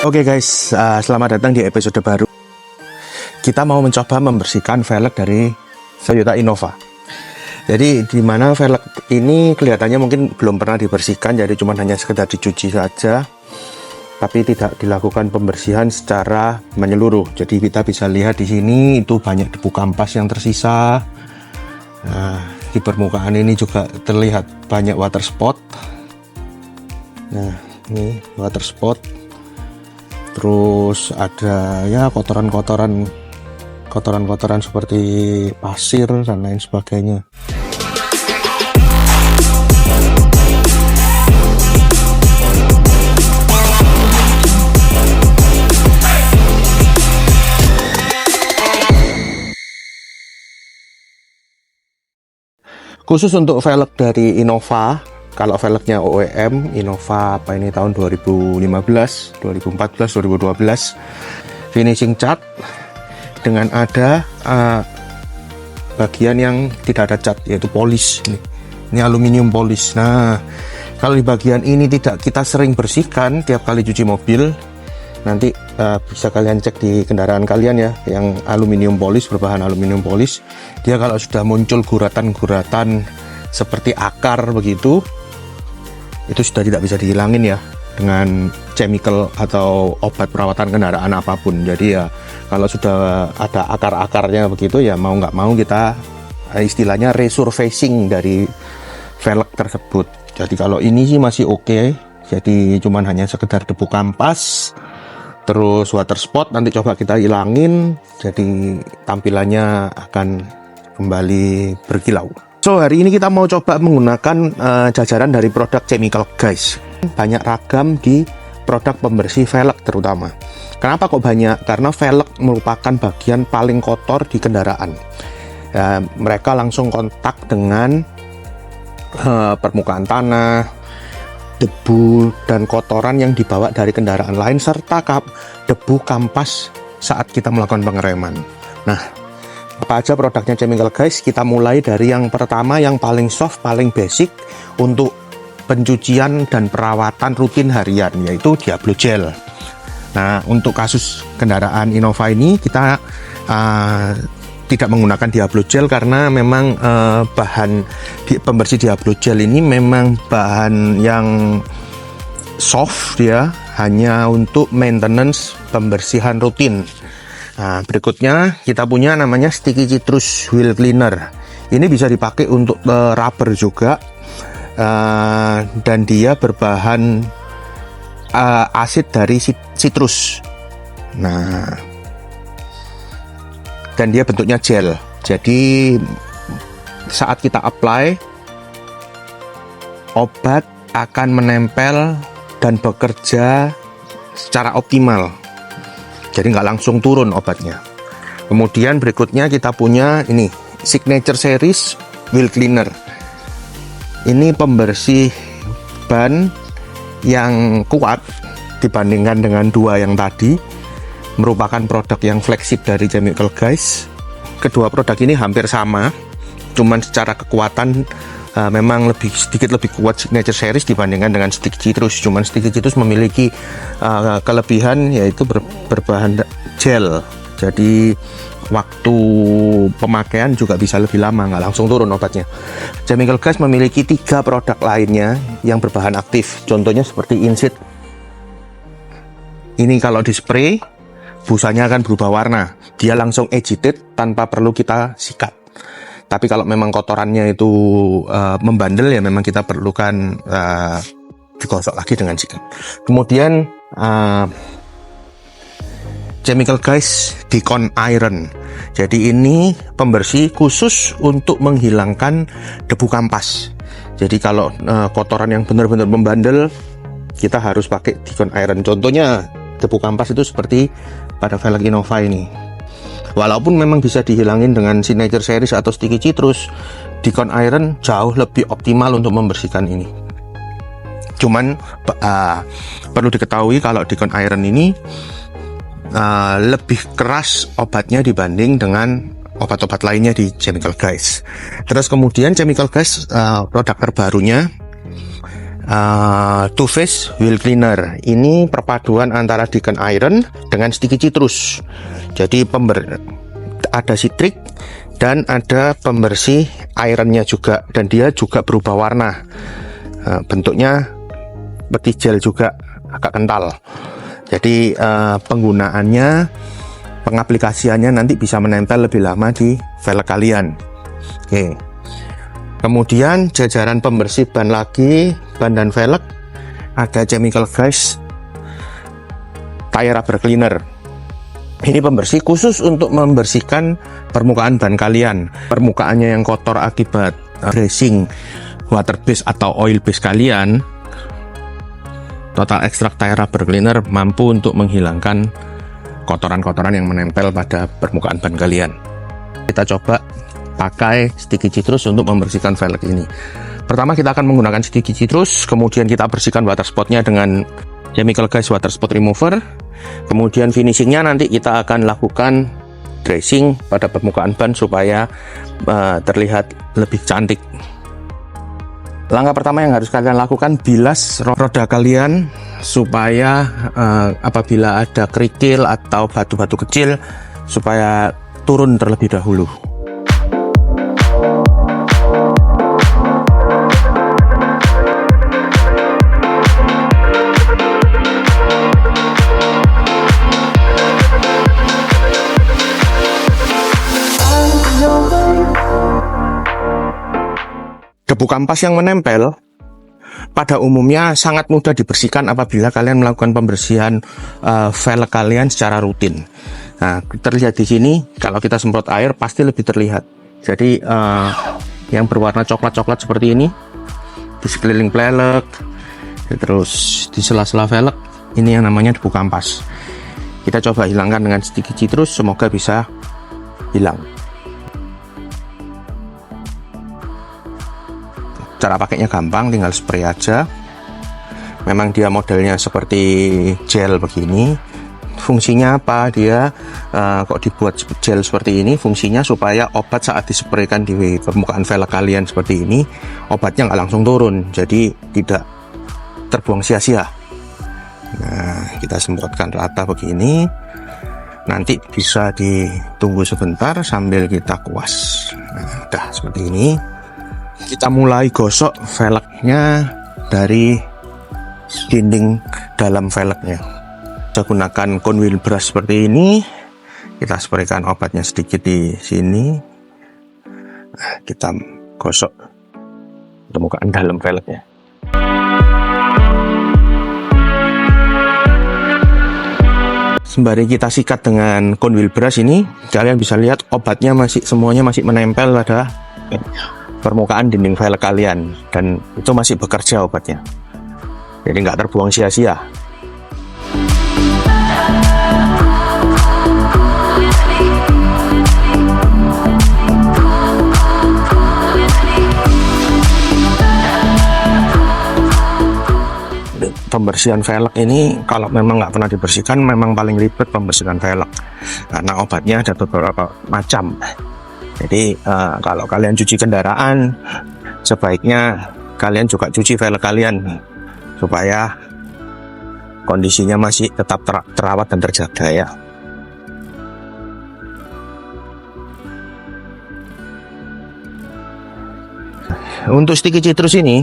Oke guys, selamat datang di episode baru. Kita mau mencoba membersihkan velg dari Toyota Innova. Jadi di mana velg ini kelihatannya mungkin belum pernah dibersihkan, jadi cuma hanya sekedar dicuci saja, tapi tidak dilakukan pembersihan secara menyeluruh. Jadi kita bisa lihat di sini itu banyak debu kampas yang tersisa. Nah, di permukaan ini juga terlihat banyak water spot. Nah, ini water spot. Terus ada ya kotoran-kotoran seperti pasir dan lain sebagainya. Khusus untuk velg dari Innova, kalau velgnya OEM Innova apa ini tahun 2015, 2014, 2012, finishing cat dengan ada bagian yang tidak ada cat, yaitu polish. Ini aluminium polish. Nah, kalau di bagian ini tidak kita sering bersihkan tiap kali cuci mobil, nanti bisa kalian cek di kendaraan kalian ya, yang aluminium polish, berbahan aluminium polish. Dia kalau sudah muncul guratan-guratan seperti akar begitu, itu sudah tidak bisa dihilangin ya dengan chemical atau obat perawatan kendaraan apapun. Jadi ya kalau sudah ada akar-akarnya begitu ya mau nggak mau kita istilahnya resurfacing dari velg tersebut. Jadi kalau ini sih masih oke, jadi cuman hanya sekedar debu kampas. Terus water spot nanti coba kita hilangin, jadi tampilannya akan kembali berkilau. So, hari ini kita mau coba menggunakan jajaran dari produk Chemical Guys. Banyak ragam di produk pembersih velg terutama. Kenapa kok banyak? Karena velg merupakan bagian paling kotor di kendaraan. Mereka langsung kontak dengan permukaan tanah, debu dan kotoran yang dibawa dari kendaraan lain, serta debu kampas saat kita melakukan pengereman. Nah, apa aja produknya Chemical Guys? Kita mulai dari yang pertama, yang paling soft, paling basic untuk pencucian dan perawatan rutin harian, yaitu Diablo Gel. Nah, untuk kasus kendaraan Innova ini kita tidak menggunakan Diablo Gel karena memang bahan pembersih Diablo Gel ini memang bahan yang soft ya, hanya untuk maintenance pembersihan rutin. Nah, berikutnya kita punya namanya Sticky Citrus Wheel Cleaner. Ini bisa dipakai untuk rubber juga, dan dia berbahan asid dari citrus. Nah, dan dia bentuknya gel. Jadi saat kita apply, obat akan menempel dan bekerja secara optimal. Jadi nggak langsung turun obatnya. Kemudian berikutnya kita punya ini Signature Series Wheel Cleaner. Ini pembersih ban yang kuat dibandingkan dengan dua yang tadi. Merupakan produk yang flagship dari Chemical Guys. Kedua produk ini hampir sama, cuman secara kekuatan memang sedikit lebih kuat Signature Series dibandingkan dengan Sticky Citrus. Cuman Sticky Citrus memiliki kelebihan, yaitu berbahan gel. Jadi waktu pemakaian juga bisa lebih lama, nggak langsung turun obatnya. Chemical Guys memiliki 3 produk lainnya yang berbahan aktif. Contohnya seperti Inseed. Ini kalau di spray, busanya akan berubah warna. Dia langsung agitated tanpa perlu kita sikat. Tapi kalau memang kotorannya itu membandel ya memang kita perlukan digosok lagi dengan sikat. Kemudian Chemical Guys Deacon Iron. Jadi ini pembersih khusus untuk menghilangkan debu kampas. Jadi kalau kotoran yang benar-benar membandel, kita harus pakai Deacon Iron. Contohnya debu kampas itu seperti pada velg Innova ini. Walaupun memang bisa dihilangin dengan Signature Series atau Sticky Citrus, Deacon Iron jauh lebih optimal untuk membersihkan ini. Cuman perlu diketahui kalau Deacon Iron ini lebih keras obatnya dibanding dengan obat-obat lainnya di Chemical Guys. Terus kemudian Chemical Guys produk terbarunya Too Faced Wheel Cleaner. Ini perpaduan antara Deacon Iron dengan sticky citrus. Jadi ada citrik dan ada pembersih ironnya juga, dan dia juga berubah warna. Bentuknya seperti gel juga, agak kental. Jadi penggunaannya, pengaplikasiannya nanti bisa menempel lebih lama di velg kalian. Oke. Kemudian jajaran pembersih ban lagi, ban dan velg, ada Chemical Guys Tire Rubber Cleaner. Ini pembersih khusus untuk membersihkan permukaan ban kalian. Permukaannya yang kotor akibat dressing water base atau oil base kalian, Total Extract Tire Rubber Cleaner mampu untuk menghilangkan kotoran-kotoran yang menempel pada permukaan ban kalian. Kita coba pakai sticky citrus untuk membersihkan velg ini. Pertama kita akan menggunakan sticky citrus, kemudian kita bersihkan water spotnya dengan Chemical Guys Water Spot Remover. Kemudian finishingnya nanti kita akan lakukan dressing pada permukaan ban supaya terlihat lebih cantik. Langkah pertama yang harus kalian lakukan, bilas roda kalian supaya apabila ada kerikil atau batu-batu kecil supaya turun terlebih dahulu. Debu kampas yang menempel pada umumnya sangat mudah dibersihkan apabila kalian melakukan pembersihan velg kalian secara rutin. Nah, terlihat di sini kalau kita semprot air pasti lebih terlihat. Jadi yang berwarna coklat-coklat seperti ini di sekeliling velg, terus di sela-sela velg, ini yang namanya debu kampas. Kita coba hilangkan dengan sticky citrus, semoga bisa hilang. Cara pakainya gampang, tinggal spray aja. Memang dia modelnya seperti gel begini. Fungsinya apa? Dia kok dibuat gel seperti ini? Fungsinya supaya obat saat dispraykan di permukaan velg kalian seperti ini, obatnya nggak langsung turun, jadi tidak terbuang sia-sia. Nah, kita semprotkan rata begini. Nanti bisa ditunggu sebentar sambil kita kuas. Nah, udah seperti ini. Kita mulai gosok velgnya dari dinding dalam velgnya. Kita gunakan cone wheel brush seperti ini. Kita spraykan obatnya sedikit di sini. Nah, kita gosok permukaan dalam velgnya. Sembari kita sikat dengan cone wheel brush ini, kalian bisa lihat obatnya semuanya masih menempel pada permukaan dinding velg kalian, dan itu masih bekerja obatnya, jadi nggak terbuang sia-sia. Pembersihan velg ini kalau memang nggak pernah dibersihkan memang paling ribet pembersihan velg, karena obatnya ada beberapa macam. Jadi kalau kalian cuci kendaraan, sebaiknya kalian juga cuci velg kalian supaya kondisinya masih tetap terawat dan terjaga ya. Untuk sticky citrus ini,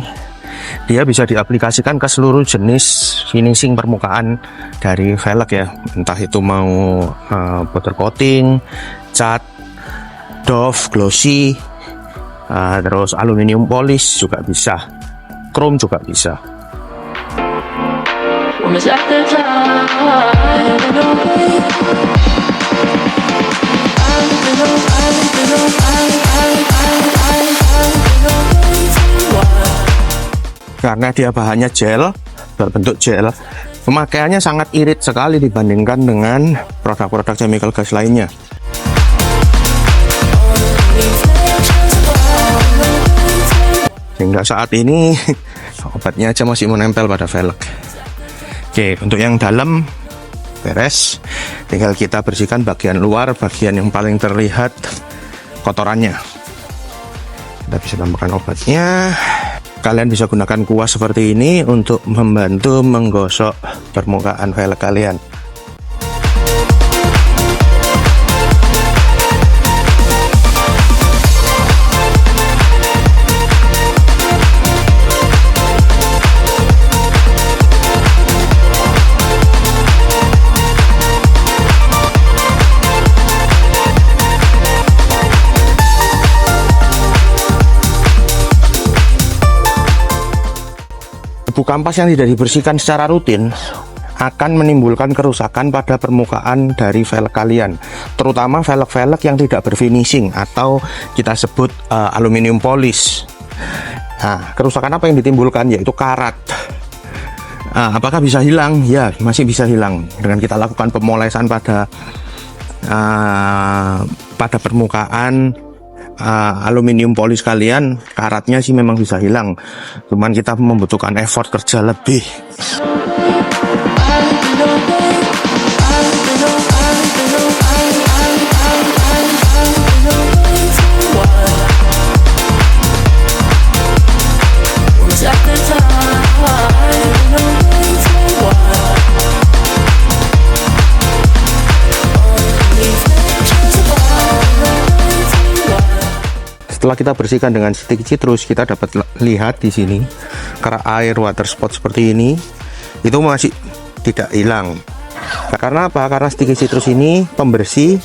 dia bisa diaplikasikan ke seluruh jenis finishing permukaan dari velg ya, entah itu mau powder coating, cat, doff, glossy, terus aluminium polish juga bisa, chrome juga bisa. Karena dia bahannya gel, berbentuk gel, pemakaiannya sangat irit sekali dibandingkan dengan produk-produk Chemical Guys lainnya. Hingga saat ini obatnya aja masih menempel pada velg. Oke, untuk yang dalam beres, tinggal kita bersihkan bagian luar, bagian yang paling terlihat kotorannya. Kita bisa tambahkan obatnya. kalian bisa gunakan kuas seperti ini untuk membantu menggosok permukaan velg kalian. Debu kampas yang tidak dibersihkan secara rutin akan menimbulkan kerusakan pada permukaan dari velg kalian, terutama velg-velg yang tidak berfinishing atau kita sebut aluminium polish. Nah, kerusakan apa yang ditimbulkan? Yaitu karat. Apakah bisa hilang? Ya, masih bisa hilang dengan kita lakukan pemolesan pada permukaan aluminium polish kalian. Karatnya sih memang bisa hilang, cuman kita membutuhkan effort kerja lebih. Setelah kita bersihkan dengan stick citrus, kita dapat lihat di sini kerak air water spot seperti ini itu masih tidak hilang. Karena apa? Karena stick citrus ini pembersih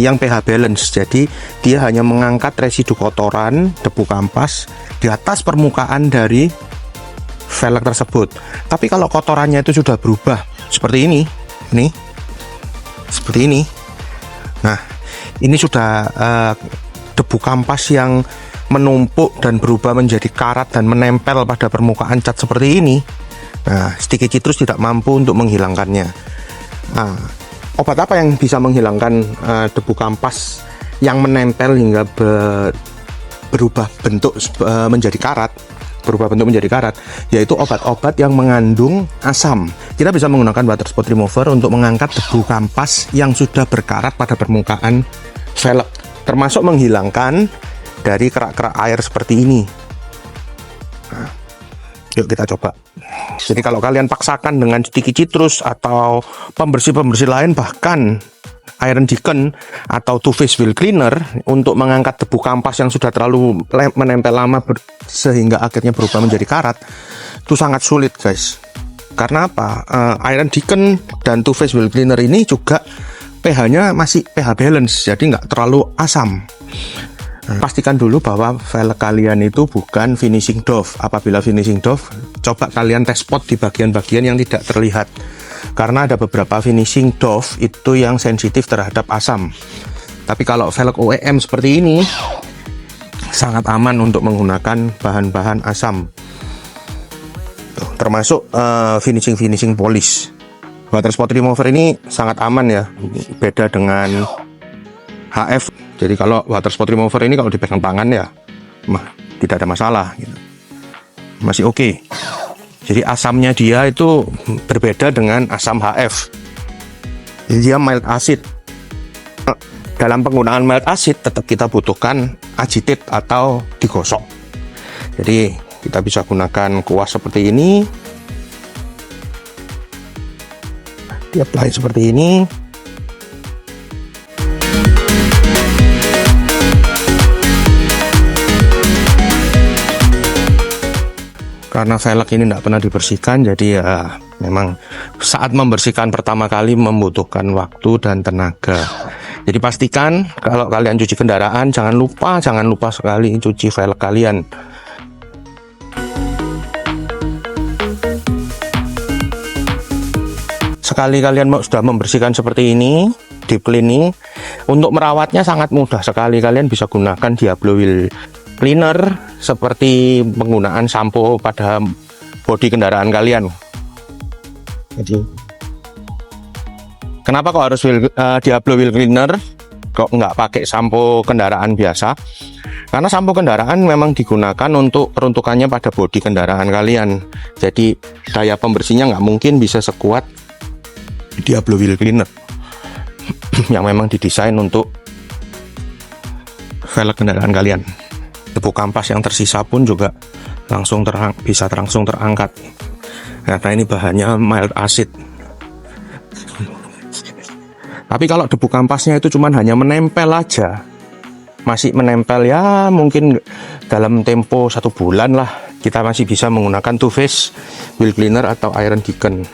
yang pH balance, jadi dia hanya mengangkat residu kotoran debu kampas di atas permukaan dari velg tersebut. Tapi kalau kotorannya itu sudah berubah seperti ini, seperti ini. Nah, ini sudah debu kampas yang menumpuk dan berubah menjadi karat dan menempel pada permukaan cat seperti ini. Nah, stick citrus tidak mampu untuk menghilangkannya. Nah, obat apa yang bisa menghilangkan debu kampas yang menempel hingga berubah bentuk menjadi karat? Yaitu obat-obat yang mengandung asam. Kita bisa menggunakan water spot remover untuk mengangkat debu kampas yang sudah berkarat pada permukaan velg, termasuk menghilangkan dari kerak-kerak air seperti ini. Nah, yuk kita coba. Jadi kalau kalian paksakan dengan sticky citrus atau pembersih-pembersih lain, bahkan iron deacon atau two phase wheel cleaner untuk mengangkat debu kampas yang sudah terlalu menempel lama sehingga akhirnya berubah menjadi karat, itu sangat sulit guys. Karena apa? Iron deacon dan two phase wheel cleaner ini juga pH-nya masih pH balance, jadi nggak terlalu asam. Pastikan dulu bahwa velg kalian itu bukan finishing doff. Apabila finishing doff, coba kalian tes spot di bagian-bagian yang tidak terlihat, karena ada beberapa finishing doff itu yang sensitif terhadap asam. Tapi kalau velg OEM seperti ini sangat aman untuk menggunakan bahan-bahan asam, termasuk finishing polish. Water spot remover ini sangat aman ya, beda dengan HF. Jadi kalau water spot remover ini kalau dipegang tangan ya tidak ada masalah gitu. Masih oke. Jadi asamnya dia itu berbeda dengan asam HF. Jadi dia mild acid. Dalam penggunaan mild acid tetap kita butuhkan agitate atau digosok. Jadi kita bisa gunakan kuas seperti ini. Di-apply seperti ini. Karena velg ini tidak pernah dibersihkan, jadi ya memang saat membersihkan pertama kali membutuhkan waktu dan tenaga. Jadi pastikan kalau kalian cuci kendaraan jangan lupa sekali cuci velg kalian. Sekali kalian sudah membersihkan seperti ini, deep cleaning, untuk merawatnya sangat mudah sekali. Kalian bisa gunakan Diablo Wheel Cleaner seperti penggunaan sampo pada bodi kendaraan kalian. Jadi, kenapa kok harus Diablo Wheel Cleaner? Kok nggak pakai sampo kendaraan biasa? Karena sampo kendaraan memang digunakan untuk peruntukannya pada bodi kendaraan kalian. Jadi daya pembersihnya nggak mungkin bisa sekuat Diablo Wheel Cleaner yang memang didesain untuk velg kendaraan kalian. Debu kampas yang tersisa pun juga bisa langsung terangkat. Karena ini bahannya mild acid. Tapi kalau debu kampasnya itu cuman hanya menempel aja, masih menempel ya mungkin dalam tempo 1 bulan lah, kita masih bisa menggunakan Too Faced wheel cleaner atau iron deacon.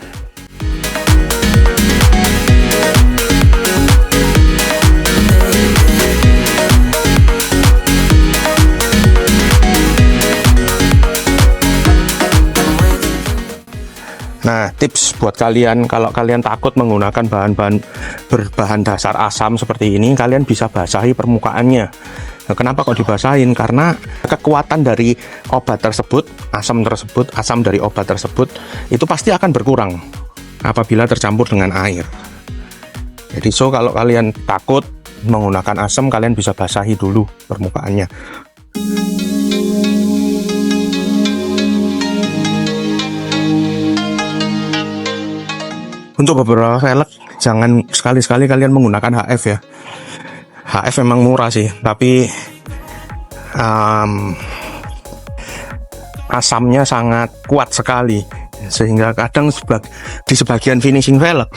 Nah, tips buat kalian, kalau kalian takut menggunakan bahan-bahan berbahan dasar asam seperti ini, kalian bisa basahi permukaannya. Nah, kenapa kok dibasahin? Karena kekuatan dari obat tersebut, asam dari obat tersebut, itu pasti akan berkurang apabila tercampur dengan air. Jadi, kalau kalian takut menggunakan asam, kalian bisa basahi dulu permukaannya. Untuk beberapa velg, jangan sekali-sekali kalian menggunakan HF ya. HF memang murah sih, tapi asamnya sangat kuat sekali, sehingga kadang di sebagian finishing velg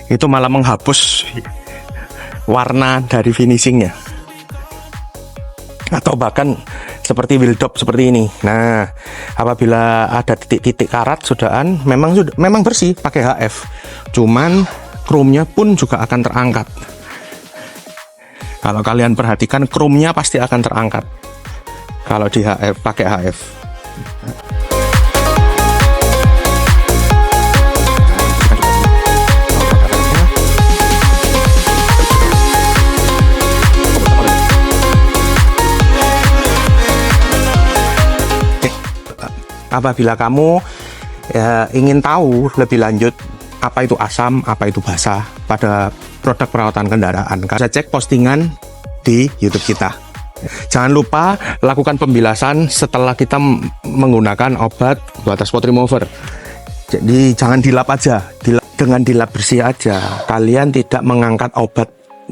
itu malah menghapus warna dari finishingnya, atau bahkan seperti wheel dop seperti ini. Nah, apabila ada titik-titik karat sudahan, memang bersih pakai HF, cuman chrome-nya pun juga akan terangkat. Kalau kalian perhatikan, chrome-nya pasti akan terangkat kalau di HF, pakai HF. Apabila kamu ingin tahu lebih lanjut apa itu asam, apa itu basa pada produk perawatan kendaraan, kalian cek postingan di YouTube kita. Jangan lupa lakukan pembilasan setelah kita menggunakan obat water spot remover. Jadi jangan dilap aja, dengan dilap bersih aja, kalian tidak mengangkat obat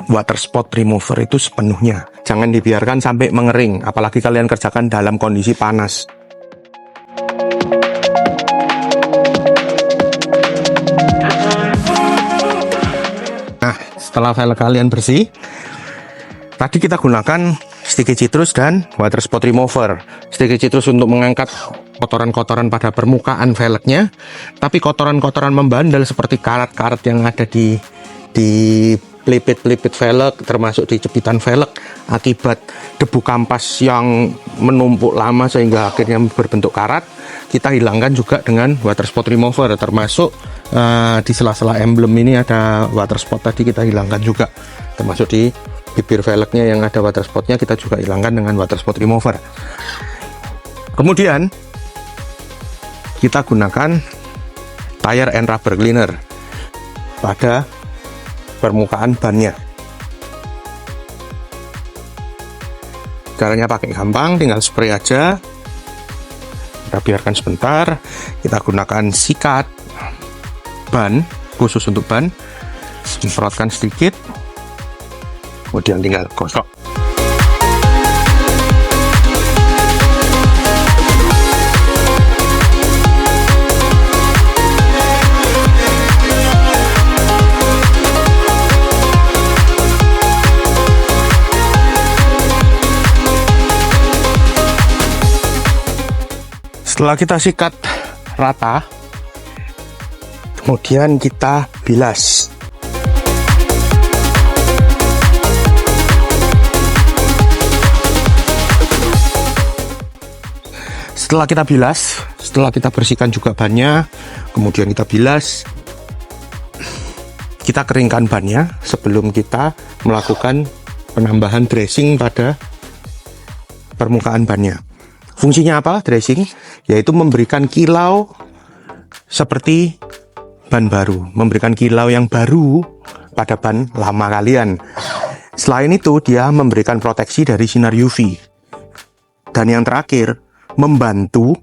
water spot remover itu sepenuhnya. Jangan dibiarkan sampai mengering, apalagi kalian kerjakan dalam kondisi panas. Nah, setelah velg kalian bersih, tadi kita gunakan sticky citrus dan water spot remover. Sticky citrus untuk mengangkat kotoran-kotoran pada permukaan velgnya, tapi kotoran-kotoran membandel seperti karat-karat yang ada di pelipit-pelipit velg, termasuk di jepitan velg, akibat debu kampas yang menumpuk lama sehingga akhirnya berbentuk karat, kita hilangkan juga dengan water spot remover. Termasuk di sela-sela emblem ini ada water spot, tadi kita hilangkan juga, termasuk di bibir velgnya yang ada water spotnya kita juga hilangkan dengan water spot remover. Kemudian kita gunakan tire and rubber cleaner pada permukaan bannya. Caranya pakai gampang, tinggal spray aja, kita biarkan sebentar. Kita gunakan sikat ban khusus untuk ban, semprotkan sedikit, kemudian tinggal gosok. Setelah kita sikat rata, kemudian kita bilas. Setelah kita bilas, setelah kita bersihkan juga bannya, kemudian kita bilas, kita keringkan bannya sebelum kita melakukan penambahan dressing pada permukaan bannya. Fungsinya apa dressing? Yaitu memberikan kilau seperti ban baru, memberikan kilau yang baru pada ban lama kalian. Selain itu, dia memberikan proteksi dari sinar UV. Dan yang terakhir, membantu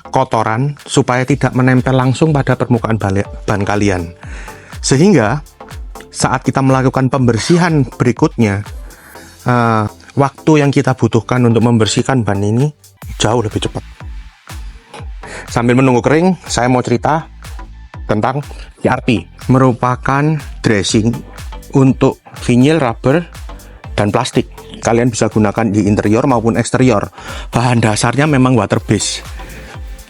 kotoran supaya tidak menempel langsung pada permukaan ban kalian. Sehingga saat kita melakukan pembersihan berikutnya, waktu yang kita butuhkan untuk membersihkan ban ini jauh lebih cepat. Sambil menunggu kering, saya mau cerita tentang VRP. Merupakan dressing untuk vinyl, rubber, dan plastik. Kalian bisa gunakan di interior maupun eksterior. Bahan dasarnya memang water base,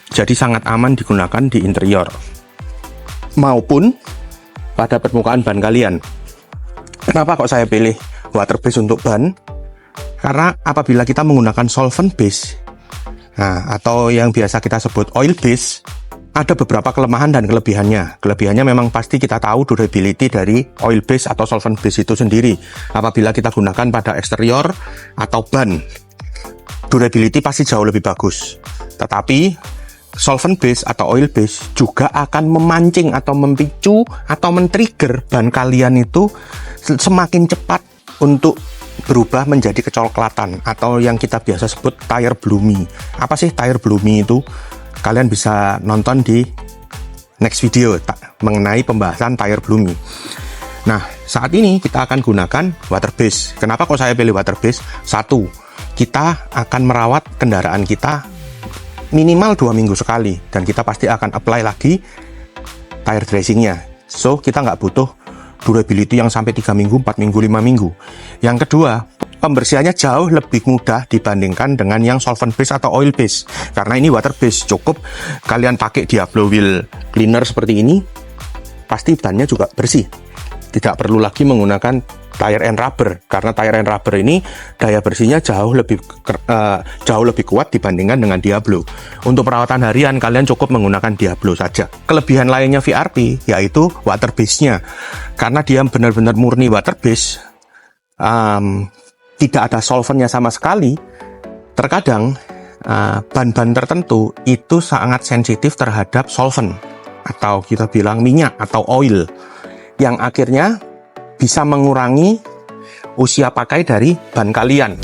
jadi sangat aman digunakan di interior maupun pada permukaan ban kalian. Kenapa kok saya pilih water base untuk ban? Karena apabila kita menggunakan solvent base, atau yang biasa kita sebut oil base, ada beberapa kelemahan dan kelebihannya. Kelebihannya memang pasti kita tahu durability dari oil base atau solvent base itu sendiri. Apabila kita gunakan pada eksterior atau ban, durability pasti jauh lebih bagus. Tetapi solvent base atau oil base juga akan memancing atau memicu atau men-trigger ban kalian itu semakin cepat untuk berubah menjadi kecoklatan atau yang kita biasa sebut tire bloomy. Apa sih tire bloomy itu? Kalian bisa nonton di next video mengenai pembahasan tire bloomy. Nah, saat ini kita akan gunakan water base. Kenapa kok saya pilih water base? Satu, kita akan merawat kendaraan kita minimal 2 minggu sekali, dan kita pasti akan apply lagi tire dressingnya. So, kita nggak butuh durability yang sampai 3 minggu, 4 minggu, 5 minggu. Yang kedua, pembersihannya jauh lebih mudah dibandingkan dengan yang solvent base atau oil base. Karena ini water base, cukup kalian pakai Diablo Wheel Cleaner seperti ini, pasti bannya juga bersih. Tidak perlu lagi menggunakan tire and rubber, karena tire and rubber ini daya bersihnya jauh lebih kuat dibandingkan dengan Diablo. Untuk perawatan harian kalian cukup menggunakan Diablo saja. Kelebihan lainnya VRP yaitu water base-nya, karena dia benar-benar murni water base, tidak ada solventnya sama sekali. Terkadang ban-ban tertentu itu sangat sensitif terhadap solvent, atau kita bilang minyak atau oil, yang akhirnya bisa mengurangi usia pakai dari ban kalian.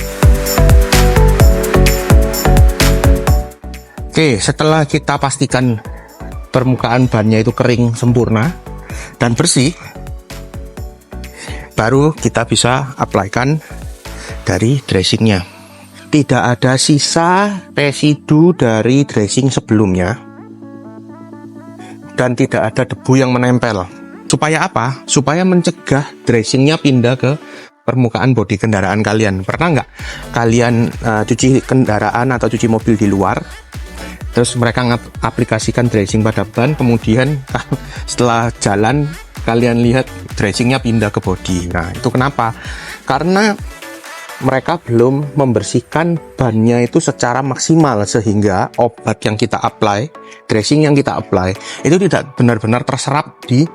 Oke, setelah kita pastikan permukaan bannya itu kering sempurna dan bersih, baru kita bisa apply-kan dari dressingnya. Tidak ada sisa residu dari dressing sebelumnya, dan tidak ada debu yang menempel. Supaya apa? Supaya mencegah dressingnya pindah ke permukaan bodi kendaraan kalian. Pernah nggak kalian cuci kendaraan atau cuci mobil di luar, terus mereka aplikasikan dressing pada ban, kemudian setelah jalan kalian lihat dressingnya pindah ke bodi. Nah, itu kenapa? Karena mereka belum membersihkan bannya itu secara maksimal, sehingga obat yang kita apply, dressing yang kita apply, itu tidak benar-benar terserap di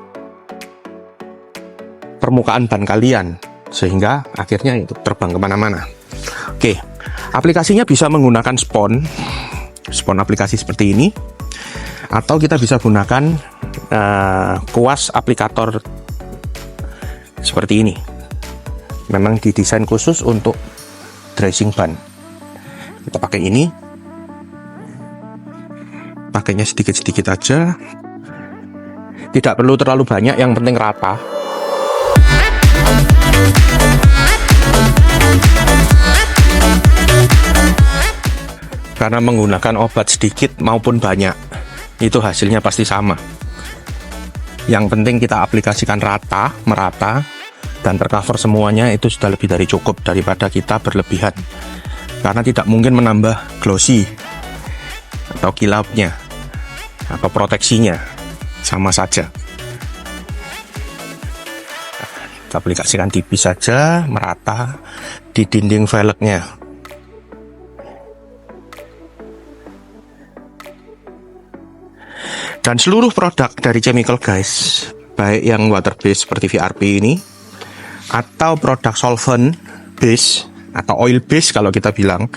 permukaan ban kalian, sehingga akhirnya itu terbang kemana-mana. Oke, aplikasinya bisa menggunakan spon aplikasi seperti ini, atau kita bisa gunakan kuas aplikator seperti ini. Memang didesain khusus untuk dressing ban. Kita pakai ini, pakainya sedikit-sedikit aja, tidak perlu terlalu banyak, yang penting rata. Karena menggunakan obat sedikit maupun banyak, itu hasilnya pasti sama. Yang penting kita aplikasikan merata, dan tercover semuanya, itu sudah lebih dari cukup daripada kita berlebihan. Karena tidak mungkin menambah glossy atau kilapnya atau proteksinya, sama saja. Kita aplikasikan tipis saja, merata di dinding velgnya. Dan seluruh produk dari Chemical Guys, baik yang water base seperti VRP ini, atau produk solvent base atau oil base kalau kita bilang,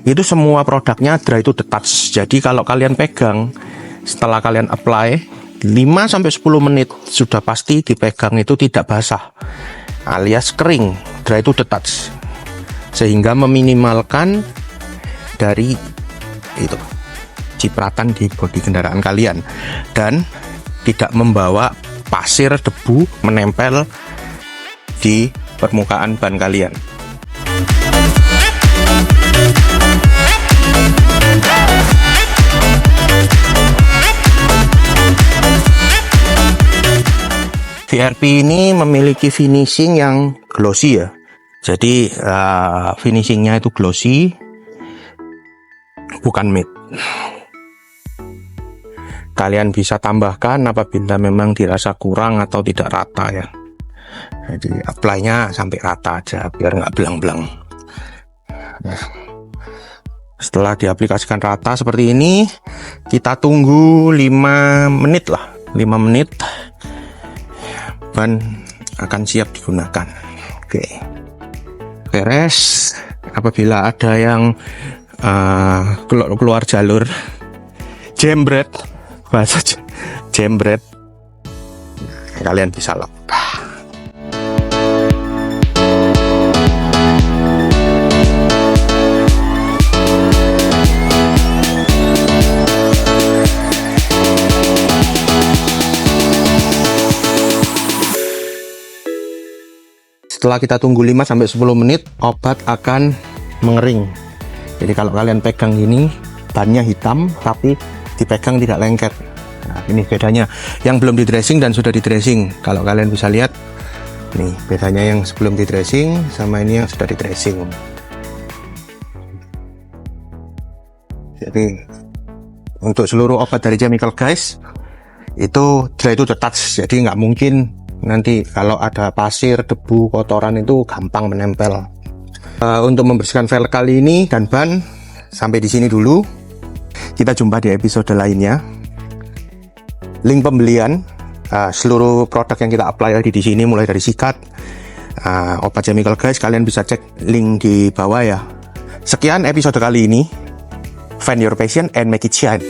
itu semua produknya dry to the touch. Jadi kalau kalian pegang, setelah kalian apply 5-10 menit sudah pasti dipegang itu tidak basah, alias kering, dry to the touch, sehingga meminimalkan dari itu cipratan di bodi kendaraan kalian, dan tidak membawa pasir, debu menempel di permukaan ban kalian. VRP ini memiliki finishing yang glossy ya. Jadi finishingnya itu glossy, bukan matte. Kalian bisa tambahkan apabila memang dirasa kurang atau tidak rata ya. Jadi apply-nya sampai rata aja biar nggak belang-belang. Nah, setelah diaplikasikan rata seperti ini, kita tunggu 5 menit lah. 5 menit ban akan siap digunakan. Oke, beres. Apabila ada yang keluar jalur jembret, bahasa jembret, kalian bisa lap. Setelah kita tunggu 5-10 menit, obat akan mengering. Jadi kalau kalian pegang gini, bannya hitam tapi dipegang tidak lengket. Nah, ini bedanya yang belum di dressing dan sudah di dressing. Kalau kalian bisa lihat, nih bedanya yang sebelum di dressing sama ini yang sudah di dressing. Jadi untuk seluruh obat dari Chemical Guys itu dry to the touch, jadi nggak mungkin nanti kalau ada pasir, debu, kotoran itu gampang menempel. Untuk membersihkan velg kali ini dan ban sampai di sini dulu. Kita jumpa di episode lainnya. Link pembelian seluruh produk yang kita apply di sini, mulai dari sikat, obat Chemical Guys, kalian bisa cek link di bawah ya. Sekian episode kali ini. Find your passion and make it shine.